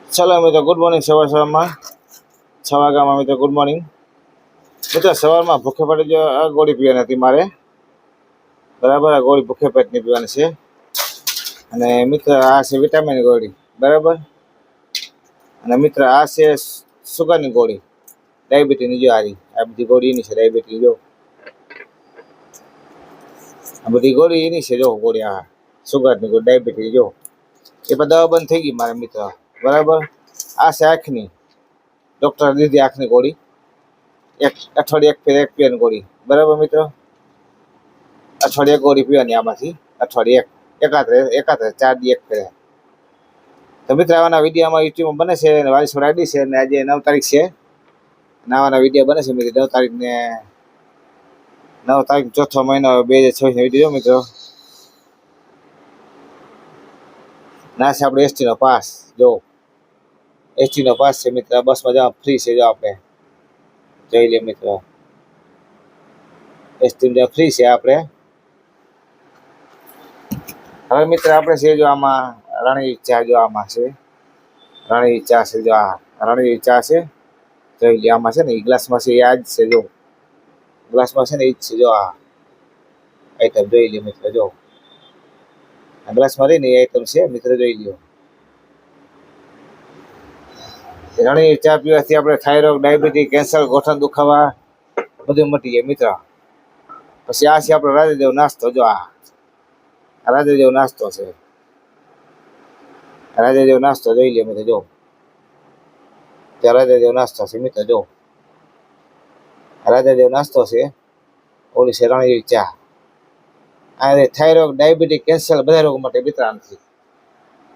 ચાલો મિત્રો good morning. સવારમાં 6 વાગ્યામાં મિત્રો ગુડ મોર્નિંગ. મિત્રો સવારમાં ભૂખે પેટે જો આ ગોળી પીવાની હતી મારે, બરાબર. આ ગોળી ભૂખે પેટની પીવાની છે. અને મિત્ર આ છે વિટામિન ગોળી, બરાબર. અને મિત્ર આ છે સુગરની ગોળી, ડાયાબિટીસની. જો આ બધી ગોળી એની છે, ડાયાબિટીસ. જો આ બધી ગોળી એની છે. જો ગોળી આ સુગરની ગોળી, ડાયાબિટીસ. જો એ પણ દવા બંધ થઈ ગઈ મારે મિત્ર, બરાબર. આ છે આંખની, ડૉક્ટર દીધી આંખની ગોળી, એક અઠવાડિયે એક ફેર એક પીવાની ગોળી, બરાબર મિત્રો. અઠવાડિયે ગોળી પીવાની આમાંથી, અઠવાડિયે એકાદ 4 દી એક ફેરે. તો મિત્ર આવાના વિડીયોમાં યુટ્યુબમાં બને છે, અને વાલી છોડાડી છે. અને આજે 9 તારીખ છે, આવાના વિડીયો બને છે મિત્રો. 9 તારીખને 9 તારીખ 4થો મહિનો 2026 વિડીયો મિત્રો. ના છે આપણે એસટીનો પાસ. જો એસટીનો પાસ છે મિત્ર, બસમાં જવા ફ્રી છે. જો આપણે જોઈ લે મિત્રો, એસટી ફ્રી છે આપણે. હવે મિત્ર આપણે છે જો આમાં રાણી ચા, જો આમાં છે રાણી ચા છે. જો આ રાણી ચા છે, જોઈ લે. આમાં છે ને એ ગ્લાસમાં છે, એ આ જ છે. જો ગ્લાસમાં છે ને એ જ છે. જો આ આઈટમ જોઈ લે મિત્ર. જો આ ગ્લાસમાં રહીને એ આઈટમ છે મિત્ર, જોઈ લ્યો. રાણી ચા પીવાથી આપણે થાઇરોઇડ, ડાયાબિટીસ, કેન્સર, ગોઠણ દુખાવા બધું મટી જાય મિત્ર. પછી આ છે આપણો રાજાદેવ નાસ્તો. જો આ રાજાદેવ નાસ્તો છે, રાજાદેવ નાસ્તો જોઈ લે મિત્રો. જો ત્યાં રાજાદેવ નાસ્તો છે મિત્ર. જો રાજાદેવ નાસ્તો છે. ઓલી છે રાણી ચા. આ થાઇરોઇડ, ડાયાબિટીસ, કેન્સર બધા રોગો માટે મિત્ર નથી.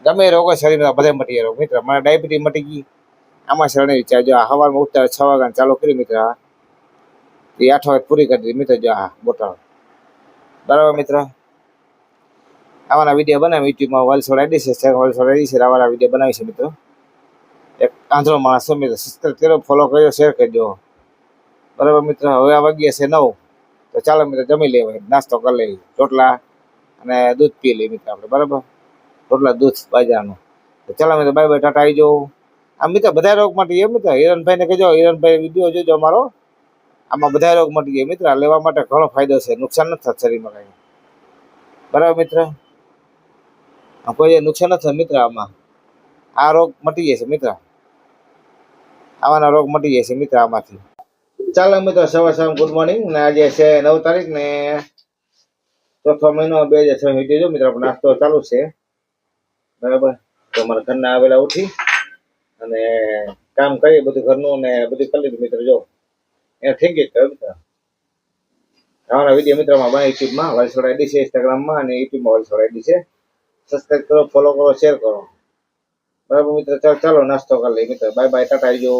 ગમે રોગો શરીરમાં બધા મટી જાય મિત્ર. મને ડાયાબિટીસ મટી ગઈ આમાં છે રાણી ચા. જો આ સવારમાં ઉઠતા 6 વાગ્યાને ચાલુ કરી મિત્ર, એ 8 વાગે પૂરી કરી દીધી મિત્ર. જો આ બોટલ, બરાબર મિત્ર. આવાના વિડીયો બનાવી યુટ્યુબમાં વાલી છોડાડી છે, વાલી છોડાડી છે. આવાના વિડીયો બનાવી છે મિત્રો. એક આંધળો માણસ છે મિત્ર. સબસ્ક્રાઈબ કર્યો, ફોલો કર્યો, શેર કરજો, બરાબર મિત્ર. હવે આ વાગ્યા છે 9, તો ચાલો મિત્ર જમી લેવાય, નાસ્તો કરી લઈએ. રોટલા અને દૂધ પી લઈએ મિત્ર આપણે, બરાબર. રોટલા દૂધ બાજરાનું. તો ચાલો મિત્ર, બાય બાય, ટાટા, આવી જાઉં. આમ મિત્ર બધા રોગ મટી જાય મિત્ર. હિરણભાઈને કહેજો, હિરણભાઈ વિડીયો જોજો અમારો. આમાં બધા રોગ મટી જાય મિત્ર. લેવા માટે ઘણો ફાયદો છે, નુકસાન નથી થતું શરીરમાં કાંઈ, બરાબર મિત્ર. કોઈ નુકસાન નથી થતું મિત્ર. આમાં આ રોગ મટી જાય છે મિત્ર. આવાના રોગ મટી જાય છે મિત્ર આમાંથી. ચાલો મિત્રો, સવાર ગુડ મોર્નિંગ. ને આજે છે 9 તારીખ ને 4થો મહિનો 2026 વિડીયો. જો મિત્રો આપણે નાસ્તો ચાલુ છે, બરાબર. તો અમારા ઘરના આવેલા ઉઠી અને કામ કરી બધું ઘરનું ને બધું કરી લીધું મિત્રો. જો એને થઈ ગઈ મિત્ર. આવાના વિડીયો મિત્રોમાં બને યુટ્યુબમાં વાલી છોડાડી છે, ઇન્સ્ટાગ્રામમાં અને યુટ્યુબમાં વાલી છોડાડી છે. સબસ્ક્રાઈબ કરો, ફોલો કરો, શેર કરો, બરાબર મિત્ર. ચાલો નાસ્તો કરી લઈએ મિત્ર. બાય બાય, ટાટા, આવજો.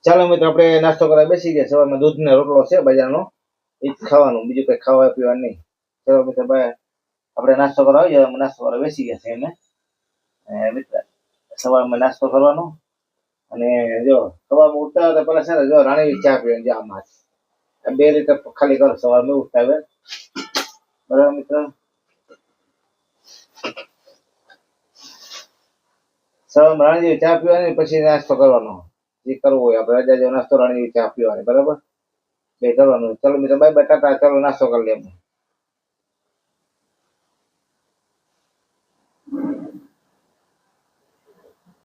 ચાલો મિત્ર આપણે નાસ્તો કરવા બેસી ગયા. સવારમાં દૂધનો રોટલો છે બજારનો, એ જ ખાવાનું, બીજું કંઈ ખાવા પીવાનું નહીં. ચાલો મિત્ર, બાય. આપણે નાસ્તો કરવા આવી જાય. નાસ્તો કરવા બેસી ગયા છે અમે મિત્ર. સવારમાં નાસ્તો કરવાનો. અને જો સવારમાં ઉઠતા હોય તો પેલા છે ને, જો રાણી ચા પીવાની. જો આમાં 2 લીટર ખાલી કરો સવારમાં ઉઠતા હોય, બરાબર મિત્ર. સવારમાં રાણી ચા પીવાની, પછી નાસ્તો કરવાનો. જે કરવો હોય આપણે રાજા જેવો નાસ્તો, રાણી ચા પીવાની, બરાબર. બે કરવાનું. ચાલો મિત્ર, બાય બાય, ટાટા. ચાલો નાસ્તો કરી લઈએ.